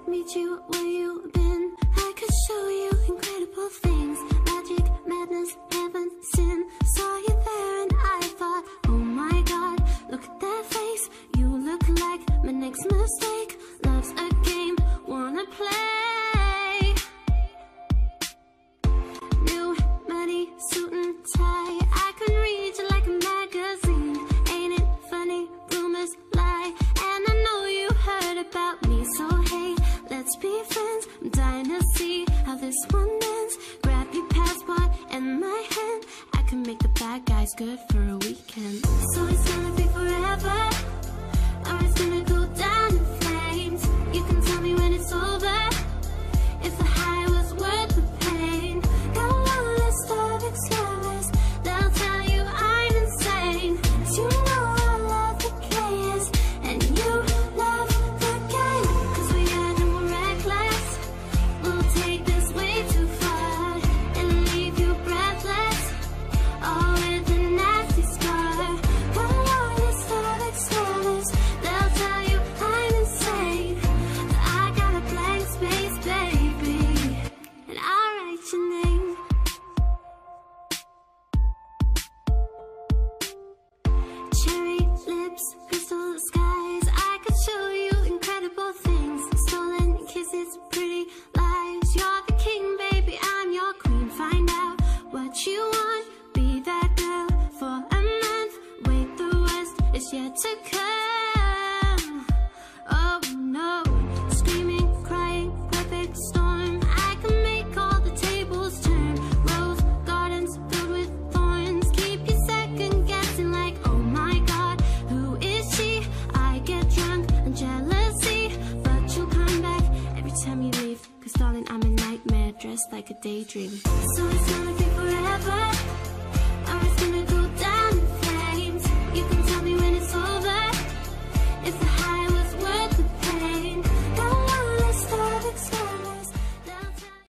meet you where you've been. I could show you incredible things. Magic, madness, heaven, sin. Saw you there and I thought, oh my god, look at that face. You look like my next mistake. Love's a game, wanna play. New money, suit and tie. I can read you like a magazine. Ain't it funny? Rumors lie. And I know you heard about me. So hey, let's be friends. I'm dying to see how this one ends. Grab your passport and my hand. I can make the bad guys good for a weekend. So it's gonna be forever, or it's gonna go down in flames. You can tell me when it's over, if the high was worth the pain. Got a long list of excuses, they'll tell you I'm insane. 'Cause you know I love the chaos, and you love the game. 'Cause we young and we're reckless, we'll take this way too far and leave you breathless, all with a nasty scar. Got a long list of excuses, they'll tell you I'm insane. But I got a blank space, baby, and I'll write your name. Cherry lips, crystal skies. I could show you incredible things. Stolen kisses, pretty lies. You're the king, baby, I'm your queen. Find out what you want, be that girl for a month. Wait, the worst is yet to come. Oh no, screaming, crying, perfect storm. I can make all the tables turn. Rose gardens filled with thorns. Keep you second guessing like, oh my god, who is she? I get drunk on jealousy, but you'll come back every time you leave. 'Cause darling, I'm a nightmare dressed like a daydream. So it's gonna be